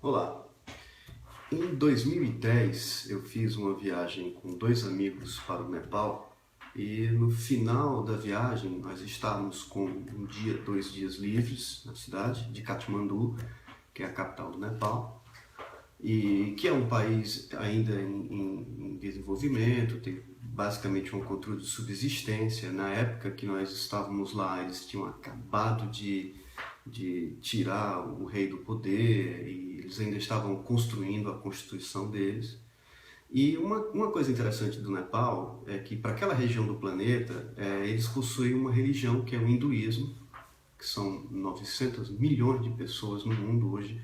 Olá! Em 2010 eu fiz uma viagem com dois amigos para o Nepal e no final da viagem nós estávamos com um dia, 2 dias livres na cidade de Katmandu, que é a capital do Nepal, e que é um país ainda em desenvolvimento, tem basicamente um controle de subsistência. Na época que nós estávamos lá, eles tinham acabado de tirar o rei do poder e eles ainda estavam construindo a constituição deles. E uma coisa interessante do Nepal é que para aquela região do planeta, eles possuem uma religião que é o hinduísmo, que são 900 milhões de pessoas no mundo hoje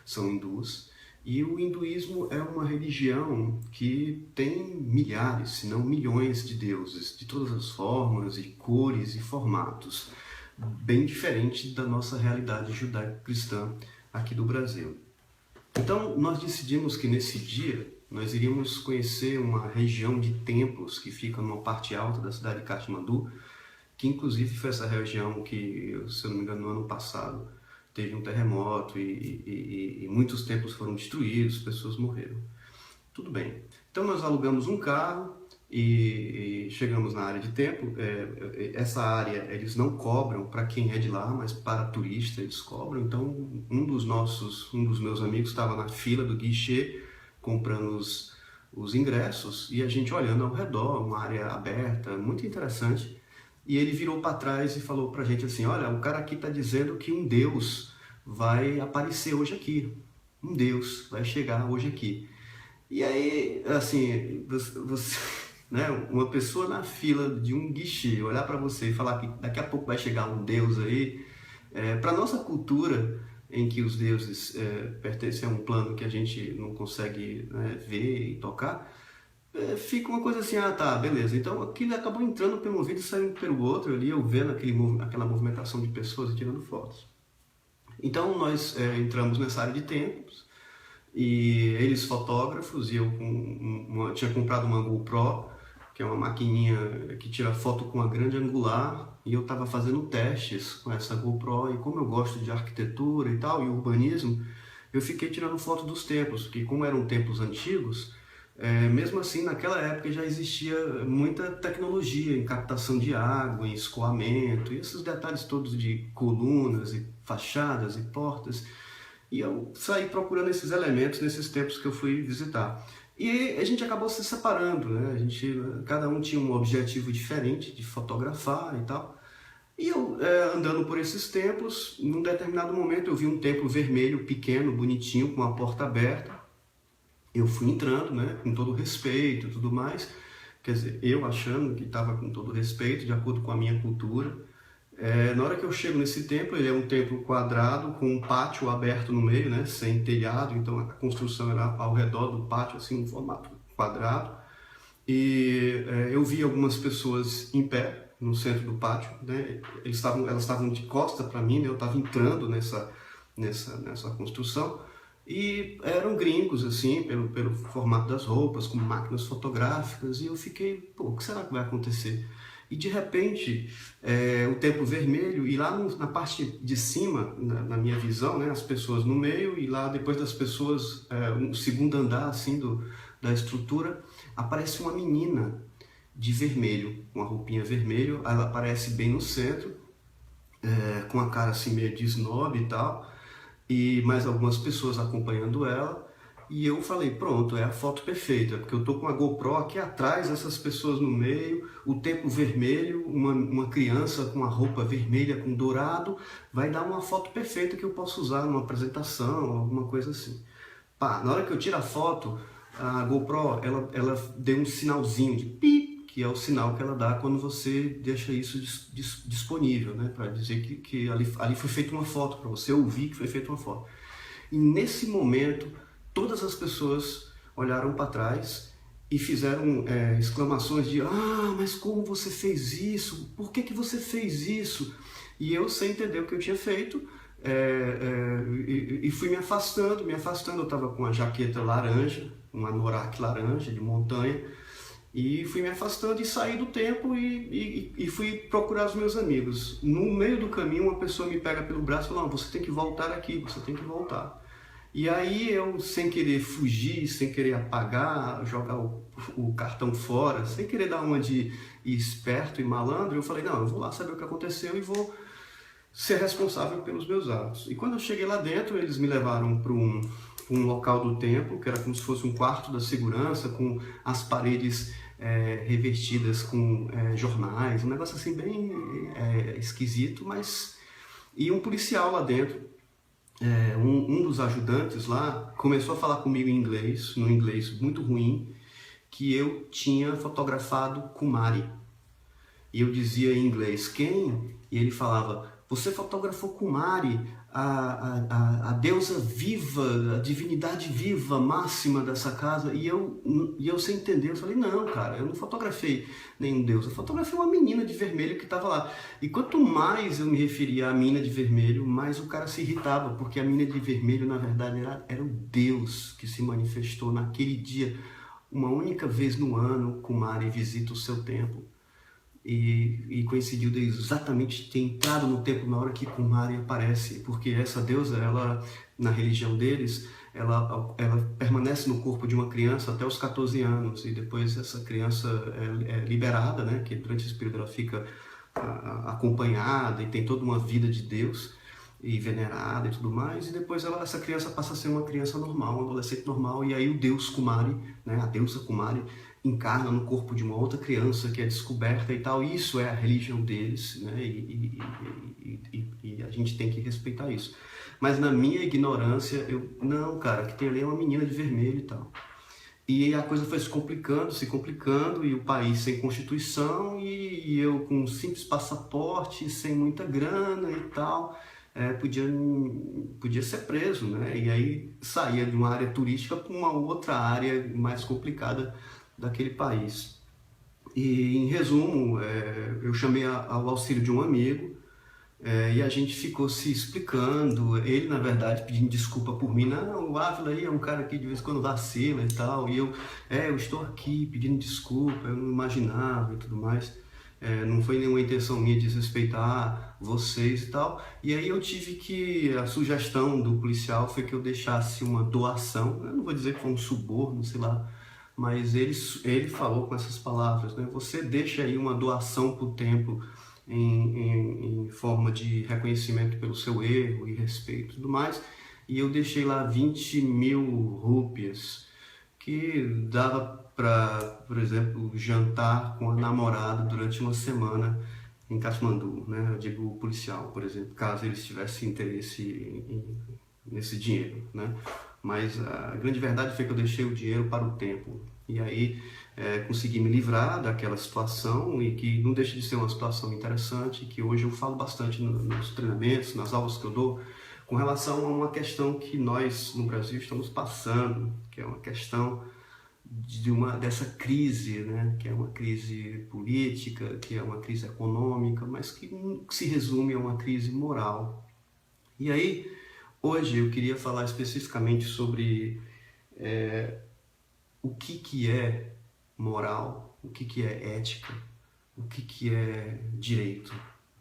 são hindus. E o hinduísmo é uma religião que tem milhares, se não milhões de deuses, de todas as formas e cores e formatos, bem diferente da nossa realidade judaico-cristã aqui do Brasil. Então nós decidimos que nesse dia nós iríamos conhecer uma região de templos que fica numa parte alta da cidade de Katmandu, que inclusive foi essa região que, se eu não me engano, no ano passado teve um terremoto e muitos templos foram destruídos, pessoas morreram. Tudo bem. Então nós alugamos um carro e chegamos na área de templo. Essa área eles não cobram para quem é de lá, mas para turista eles cobram. Então um dos meus amigos estava na fila do guichê comprando os ingressos e a gente olhando ao redor, uma área aberta, muito interessante. E ele virou para trás e falou para a gente assim: olha, o cara aqui está dizendo que um Deus vai aparecer hoje aqui. Um Deus vai chegar hoje aqui. E aí, assim, né, uma pessoa na fila de um guichê olhar para você e falar que daqui a pouco vai chegar um Deus aí, para nossa cultura, em que os deuses pertencem a um plano que a gente não consegue, né, ver e tocar, fica uma coisa assim: ah tá, beleza. Então aquilo acabou entrando pelo ouvido e saindo pelo outro ali, eu vendo aquela movimentação de pessoas e tirando fotos. Então nós entramos nessa área de templos e eles fotógrafos, e eu tinha comprado uma GoPro, que é uma maquininha que tira foto com a grande angular, e eu estava fazendo testes com essa GoPro, e como eu gosto de arquitetura e tal, e urbanismo, eu fiquei tirando foto dos templos, porque como eram templos antigos, mesmo assim naquela época já existia muita tecnologia em captação de água, em escoamento, e esses detalhes todos de colunas e fachadas e portas. E eu saí procurando esses elementos nesses tempos que eu fui visitar. E a gente acabou se separando, né? Cada um tinha um objetivo diferente de fotografar e tal. E eu, andando por esses templos, num determinado momento eu vi um templo vermelho, pequeno, bonitinho, com a porta aberta. Eu fui entrando, né, com todo respeito e tudo mais. Quer dizer, eu achando que estava com todo respeito, de acordo com a minha cultura. Na hora que eu chego nesse templo, ele é um templo quadrado com um pátio aberto no meio, né, sem telhado, então a construção era ao redor do pátio, assim, um formato quadrado. E eu vi algumas pessoas em pé no centro do pátio, né, elas estavam de costa para mim, né, eu estava entrando nessa construção, e eram gringos, assim, pelo formato das roupas, com máquinas fotográficas, e eu fiquei, pô, o que será que vai acontecer? E de repente, o templo vermelho, e lá na parte de cima, na minha visão, né, as pessoas no meio, e lá depois das pessoas, um segundo andar assim da estrutura, aparece uma menina de vermelho, com a roupinha vermelha, ela aparece bem no centro, com a cara assim meio de snob e tal, e mais algumas pessoas acompanhando ela. E eu falei, pronto, é a foto perfeita, porque eu tô com a GoPro aqui atrás, essas pessoas no meio, o templo vermelho, uma criança com a roupa vermelha com dourado, vai dar uma foto perfeita que eu posso usar numa apresentação, alguma coisa assim. Pá, na hora que eu tiro a foto, a GoPro, ela deu um sinalzinho de pip, que é o sinal que ela dá quando você deixa isso disponível, né, para dizer que ali foi feita uma foto, para você ouvir que foi feita uma foto. E nesse momento, todas as pessoas olharam para trás e fizeram exclamações de: ah, mas como você fez isso? Por que você fez isso? E eu, sem entender o que eu tinha feito, e fui me afastando. Eu estava com uma jaqueta laranja, um anorak laranja de montanha, e fui me afastando e saí do templo e fui procurar os meus amigos. No meio do caminho, uma pessoa me pega pelo braço e fala: não, você tem que voltar aqui, você tem que voltar. E aí eu, sem querer fugir, sem querer apagar, jogar o cartão fora, sem querer dar uma de esperto e malandro, eu falei, não, eu vou lá saber o que aconteceu e vou ser responsável pelos meus atos. E quando eu cheguei lá dentro, eles me levaram para um local do templo, que era como se fosse um quarto da segurança, com as paredes revestidas com jornais, um negócio assim bem esquisito, mas... E um policial lá dentro, um dos ajudantes lá, começou a falar comigo em inglês, num inglês muito ruim, que eu tinha fotografado Kumari. E eu dizia em inglês, quem? E ele falava, você fotografou Kumari, a deusa viva, a divindade viva máxima dessa casa. E eu sem entender, eu falei, não, cara, eu não fotografei nenhum deus, eu fotografei uma menina de vermelho que estava lá. E quanto mais eu me referia à menina de vermelho, mais o cara se irritava, porque a menina de vermelho, na verdade, era o Deus que se manifestou naquele dia. Uma única vez no ano, Kumari visita o seu templo. E coincidiu de exatamente ter entrado no templo na hora que Kumari aparece, porque essa deusa, ela, na religião deles, ela permanece no corpo de uma criança até os 14 anos, e depois essa criança é liberada, né, que durante esse período ela fica acompanhada e tem toda uma vida de Deus, e venerada e tudo mais, e depois essa criança passa a ser uma criança normal, um adolescente normal, e aí o deus Kumari, né, a deusa Kumari, encarna no corpo de uma outra criança que é descoberta e tal. Isso é a religião deles, né? E a gente tem que respeitar isso. Mas na minha ignorância, não, cara, que tem ali uma menina de vermelho e tal. E a coisa foi se complicando, e o país sem constituição, e eu com um simples passaporte, sem muita grana e tal, podia ser preso, né? E aí saía de uma área turística para uma outra área mais complicada daquele país. E, em resumo, eu chamei ao auxílio de um amigo, e a gente ficou se explicando, ele, na verdade, pedindo desculpa por mim. Não, o Ávila aí é um cara que de vez em quando vacila e tal, e eu estou aqui pedindo desculpa, eu não imaginava e tudo mais. Não foi nenhuma intenção minha de desrespeitar vocês e tal. E aí eu tive que, a sugestão do policial foi que eu deixasse uma doação, eu não vou dizer que foi um suborno, sei lá, mas ele falou com essas palavras, né? Você deixa aí uma doação para o templo em forma de reconhecimento pelo seu erro e respeito e tudo mais. E eu deixei lá 20.000 rúpias, que dava para, por exemplo, jantar com a namorada durante uma semana em Katmandu, né? Eu digo o policial, por exemplo, caso eles tivessem interesse nesse dinheiro, né? Mas a grande verdade foi que eu deixei o dinheiro para o templo. E aí consegui me livrar daquela situação, e que não deixa de ser uma situação interessante, que hoje eu falo bastante nos treinamentos, nas aulas que eu dou, com relação a uma questão que nós no Brasil estamos passando, que é uma questão dessa crise, né? Que é uma crise política, que é uma crise econômica, mas que se resume a uma crise moral. E aí, hoje eu queria falar especificamente sobre o que é moral, o que é ética, o que é direito,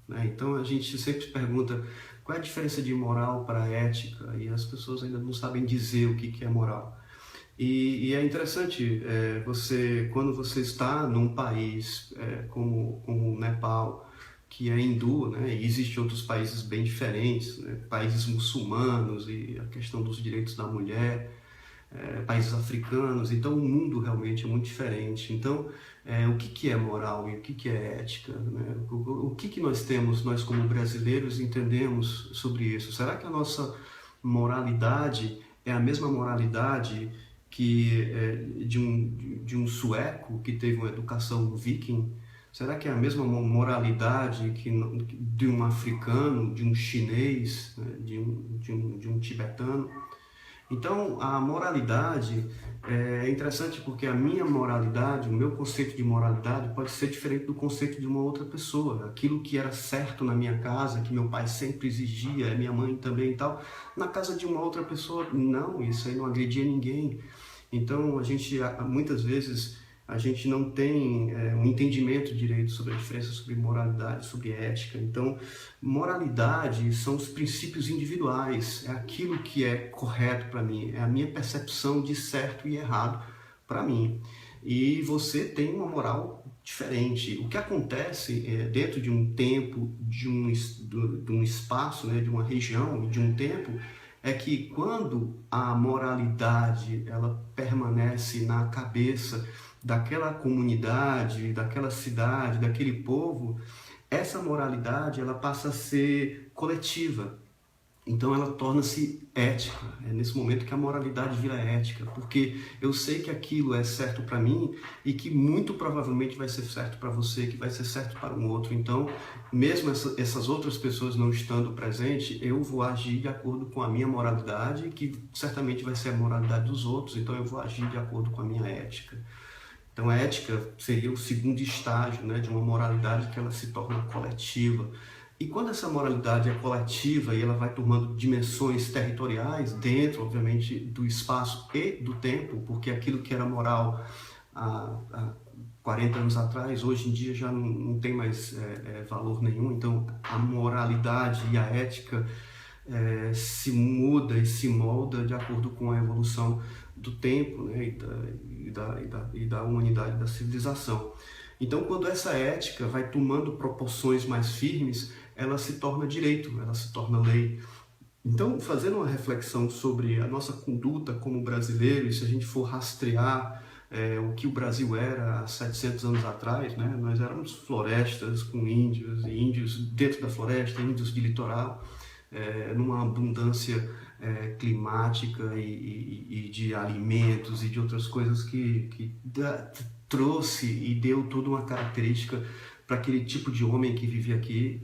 né? Então a gente sempre pergunta qual é a diferença de moral para ética, e as pessoas ainda não sabem dizer o que é moral. E é interessante, quando você está num país como o Nepal, que é hindu, né? E existem outros países bem diferentes, né? Países muçulmanos e a questão dos direitos da mulher, países africanos. Então o mundo realmente é muito diferente. Então o que é moral e o que é ética, né? O que nós temos, nós como brasileiros entendemos sobre isso? Será que a nossa moralidade é a mesma moralidade que de um sueco que teve uma educação viking? Será que é a mesma moralidade de um africano, de um chinês, né, de um tibetano? Então, a moralidade é interessante, porque a minha moralidade, o meu conceito de moralidade pode ser diferente do conceito de uma outra pessoa. Aquilo que era certo na minha casa, que meu pai sempre exigia, minha mãe também e tal, na casa de uma outra pessoa, não, isso aí não agredia ninguém. Então, a gente muitas vezes a gente não tem um entendimento direito sobre a diferença sobre moralidade, sobre ética. Então, moralidade são os princípios individuais, é aquilo que é correto para mim, é a minha percepção de certo e errado para mim. E você tem uma moral diferente. O que acontece dentro de um tempo, de um espaço, né, de uma região, de um tempo, é que quando a moralidade ela permanece na cabeça daquela comunidade, daquela cidade, daquele povo, essa moralidade ela passa a ser coletiva. Então ela torna-se ética. É nesse momento que a moralidade vira ética, porque eu sei que aquilo é certo para mim e que muito provavelmente vai ser certo para você, que vai ser certo para um outro. Então, mesmo essas outras pessoas não estando presentes, eu vou agir de acordo com a minha moralidade, que certamente vai ser a moralidade dos outros. Então eu vou agir de acordo com a minha ética. Então a ética seria o segundo estágio, né, de uma moralidade que ela se torna coletiva. E quando essa moralidade é coletiva e ela vai tomando dimensões territoriais dentro, obviamente, do espaço e do tempo, porque aquilo que era moral há 40 anos atrás, hoje em dia já não tem mais valor nenhum. Então a moralidade e a ética se muda e se molda de acordo com a evolução do tempo, né, e da humanidade, da civilização. Então, quando essa ética vai tomando proporções mais firmes, ela se torna direito, ela se torna lei. Então, fazendo uma reflexão sobre a nossa conduta como brasileiro, e se a gente for rastrear o que o Brasil era há 700 anos atrás, né, nós éramos florestas com índios, e índios dentro da floresta, índios de litoral, numa abundância climática e de alimentos e de outras coisas que trouxe e deu toda uma característica para aquele tipo de homem que vivia aqui,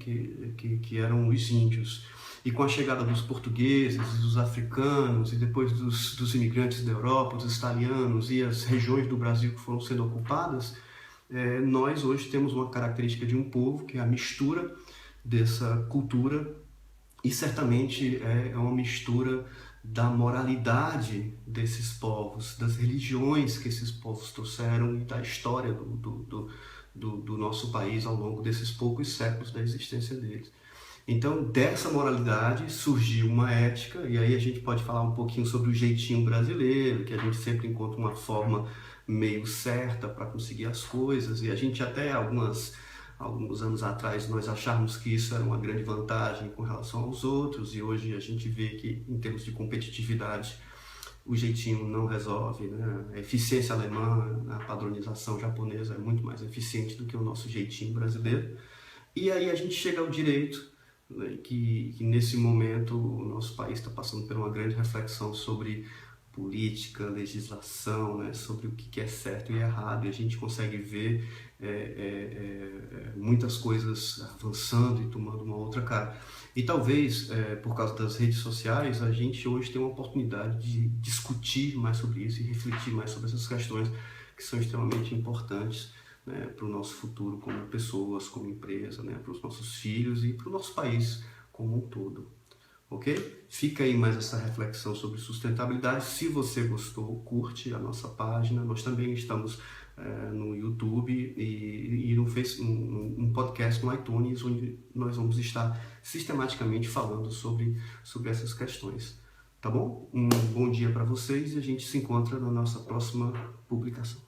que eram os índios. E com a chegada dos portugueses, dos africanos e depois dos imigrantes da Europa, dos italianos e as regiões do Brasil que foram sendo ocupadas, nós hoje temos uma característica de um povo que é a mistura dessa cultura e certamente é uma mistura da moralidade desses povos, das religiões que esses povos trouxeram e da história do nosso país ao longo desses poucos séculos da existência deles. Então, dessa moralidade surgiu uma ética, e aí a gente pode falar um pouquinho sobre o jeitinho brasileiro, que a gente sempre encontra uma forma meio certa para conseguir as coisas, e a gente até alguns anos atrás nós achávamos que isso era uma grande vantagem com relação aos outros, e hoje a gente vê que em termos de competitividade o jeitinho não resolve, né? A eficiência alemã, a padronização japonesa é muito mais eficiente do que o nosso jeitinho brasileiro. E aí a gente chega ao direito, né, que nesse momento o nosso país está passando por uma grande reflexão sobre política, legislação, né, sobre o que é certo e errado, e a gente consegue ver muitas coisas avançando e tomando uma outra cara. E talvez, por causa das redes sociais, a gente hoje tem uma oportunidade de discutir mais sobre isso e refletir mais sobre essas questões que são extremamente importantes, né, para o nosso futuro como pessoas, como empresa, né, para os nossos filhos e para o nosso país como um todo. Ok? Fica aí mais essa reflexão sobre sustentabilidade. Se você gostou, curte a nossa página. Nós também estamos no YouTube e no Facebook, um podcast no iTunes, onde nós vamos estar sistematicamente falando sobre essas questões. Tá bom? Um bom dia para vocês e a gente se encontra na nossa próxima publicação.